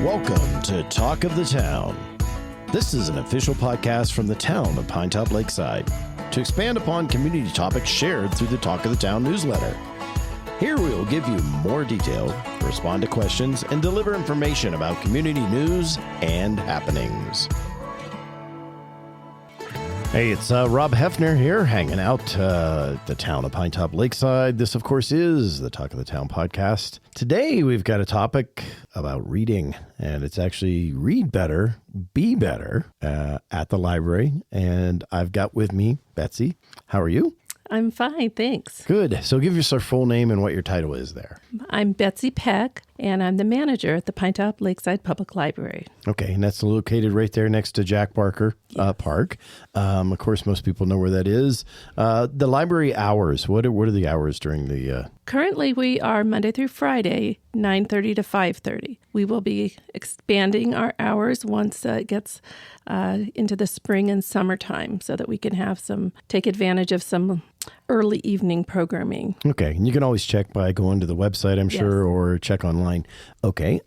Welcome to Talk of the Town. This is an official podcast from the town of Pinetop-Lakeside to expand upon community topics shared through the Talk of the Town newsletter. Here we will give you more detail, respond to questions, and deliver information about community news and happenings. Hey, it's Rob Hefner here, hanging out at the town of Pinetop-Lakeside. This, of course, is the Talk of the Town podcast. Today, we've got a topic about reading, and it's actually Read Better, Be Better at the library. And I've got with me Betsy. How are you? I'm fine, thanks. Good. So give us your full name and what your title is there. I'm Betsy Peck, and I'm the manager at the Pinetop-Lakeside Public Library. Okay, and that's located right there next to Jack Barker Park. Of course, most people know where that is. The library hours, what are the hours during the... Currently, we are Monday through Friday, 9:30 to 5:30. We will be expanding our hours once it gets into the spring and summertime so that we can take advantage of some early evening programming. Okay, and you can always check by going to the website, I'm sure, or check online. Okay,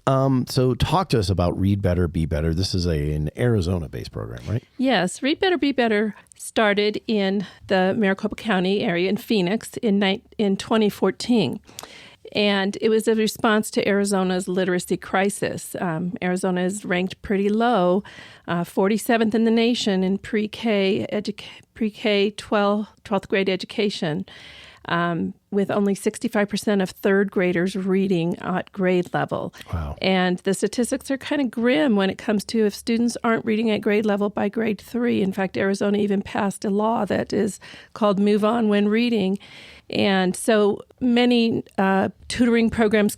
so talk to us about Read Better, Be Better. This is an Arizona-based program, right? Yes, Read Better, Be Better started in the Maricopa County area in Phoenix in 2014. And it was a response to Arizona's literacy crisis. Arizona is ranked pretty low, 47th in the nation in pre-K 12th grade education, with only 65% of third graders reading at grade level. Wow. And the statistics are kind of grim when it comes to if students aren't reading at grade level by grade 3. In fact, Arizona even passed a law that is called Move On When Reading. And so many tutoring programs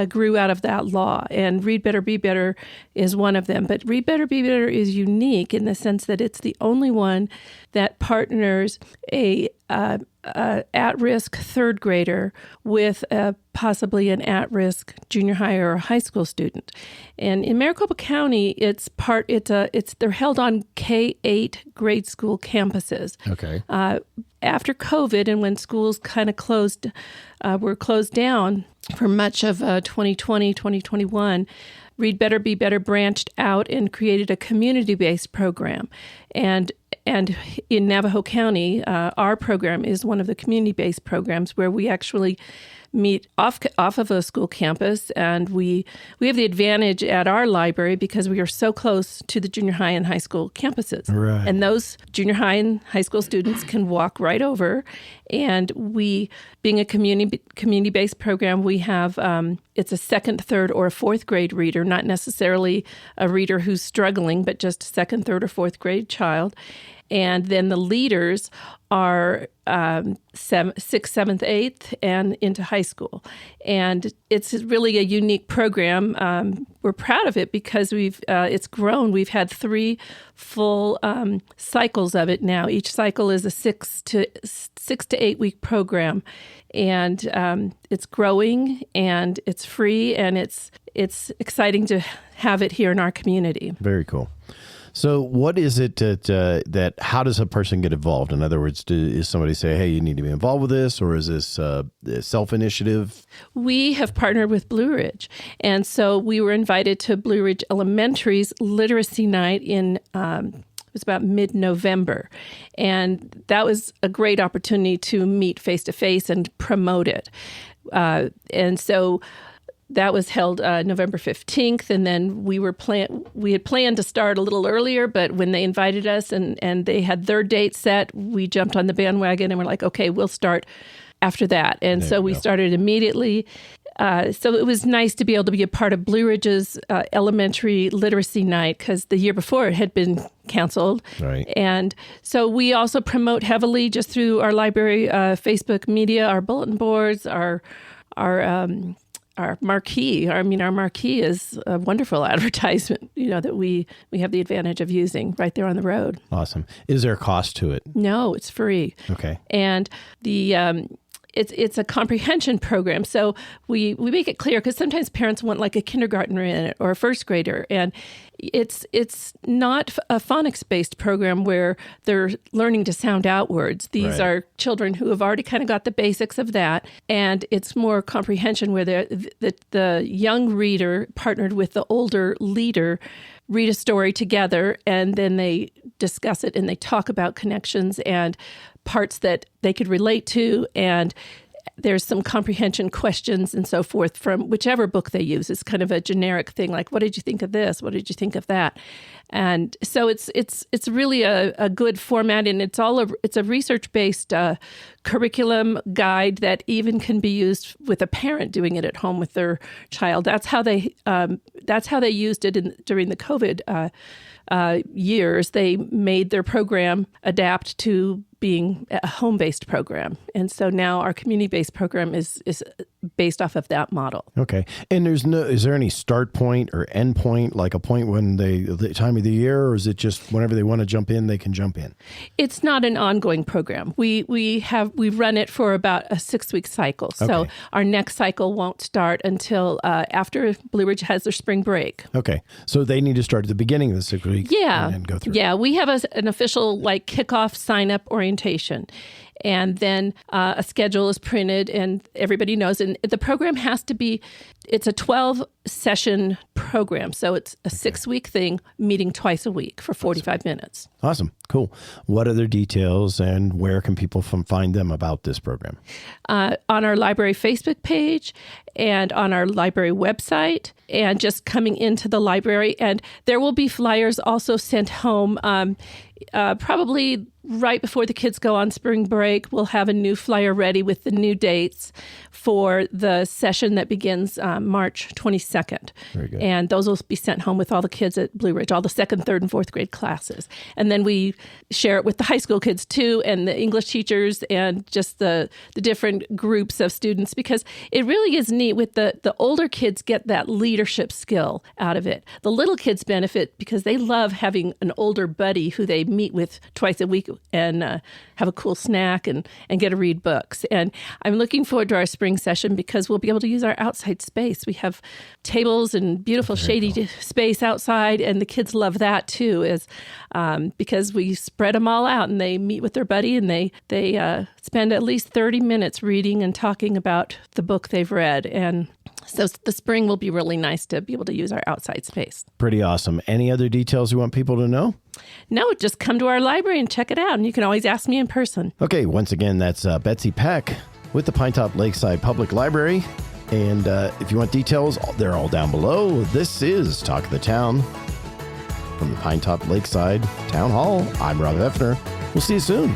grew out of that law, and Read Better, Be Better is one of them. But Read Better, Be Better is unique in the sense that it's the only one that partners a at-risk third grader with possibly an at-risk junior high or high school student. And in Maricopa County, they're held on K-8 grade school campuses. Okay. After COVID and when schools kind of were closed down for much of 2020, 2021, Read Better, Be Better branched out and created a community-based program. And in Navajo County, our program is one of the community-based programs where we actually meet off of a school campus, and we have the advantage at our library because we are so close to the junior high and high school campuses. Right. And those junior high and high school students can walk right over. And we, being a community-based program, we have it's a second, third, or fourth grade reader, not necessarily a reader who's struggling, but just a second, third, or fourth grade child. And then the leaders are 6th, 7th, 8th, and into high school. And it's really a unique program. We're proud of it because it's grown. We've had 3 full cycles of it now. Each cycle is a 6 to 8 week program. And it's growing, and it's free, and it's exciting to have it here in our community. Very cool. So what is it that how does a person get involved? In other words, is somebody say, hey, you need to be involved with this, or is this self-initiative? We have partnered with Blue Ridge. And so we were invited to Blue Ridge Elementary's Literacy Night it was about mid-November. And that was a great opportunity to meet face-to-face and promote it. And so that was held November 15th, and then we had planned to start a little earlier, but when they invited us and they had their date set, we jumped on the bandwagon and we're like, okay, we'll start after that. And so we started immediately. So it was nice to be able to be a part of Blue Ridge's elementary literacy night because the year before it had been canceled. Right. And so we also promote heavily just through our library Facebook media, our bulletin boards, our marquee. Our marquee is a wonderful advertisement, that we have the advantage of using right there on the road. Awesome. Is there a cost to it? No, it's free. Okay. And it's a comprehension program. So we make it clear, because sometimes parents want like a kindergartner in it or a first grader, and it's not a phonics-based program where they're learning to sound out words. These are children who have already kind of got the basics of that, and it's more comprehension where the young reader partnered with the older leader read a story together, and then they discuss it and they talk about connections and parts that they could relate to, and there's some comprehension questions and so forth from whichever book they use. It's kind of a generic thing, like, what did you think of this? What did you think of that? And so it's really a good format, and it's a research-based curriculum guide that even can be used with a parent doing it at home with their child. That's how they used it during the COVID years. They made their program adapt to being a home-based program. And so now our community-based program is based off of that model. Okay. And is there any start point or end point, like a point when the time of the year, or is it just whenever they want to jump in, they can jump in? It's not an ongoing program. We run it for about a 6-week cycle. So our next cycle won't start until after Blue Ridge has their spring break. Okay. So they need to start at the beginning of the 6 week and go through. Yeah. We have an official kickoff sign-up orientation. And then a schedule is printed and everybody knows. And the program has to be, it's a 12-session program. So it's a 6-week thing, meeting twice a week for 45 minutes. Awesome. Cool. What other details and where can people find them about this program? On our library Facebook page and on our library website, and just coming into the library. And there will be flyers also sent home probably right before the kids go on spring break. We'll have a new flyer ready with the new dates for the session that begins March 22nd. Very good. And those will be sent home with all the kids at Blue Ridge, all the 2nd, 3rd, and 4th grade classes. And then we share it with the high school kids too, and the English teachers, and just the different groups of students, because it really is neat. With the older kids get that leadership skill out of it. The little kids benefit because they love having an older buddy who they meet with twice a week and have a cool snack and get to read books. And I'm looking forward to our spring session because we'll be able to use our outside space. We have tables and beautiful shady space outside, and the kids love that too, because we spread them all out and they meet with their buddy and they spend at least 30 minutes reading and talking about the book they've read. And so the spring will be really nice to be able to use our outside space. Pretty awesome. Any other details you want people to know? No, just come to our library and check it out. And you can always ask me in person. Okay, once again, that's Betsy Peck with the Pinetop-Lakeside Public Library. And if you want details, they're all down below. This is Talk of the Town from the Pinetop-Lakeside Town Hall. I'm Rob Hefner. We'll see you soon.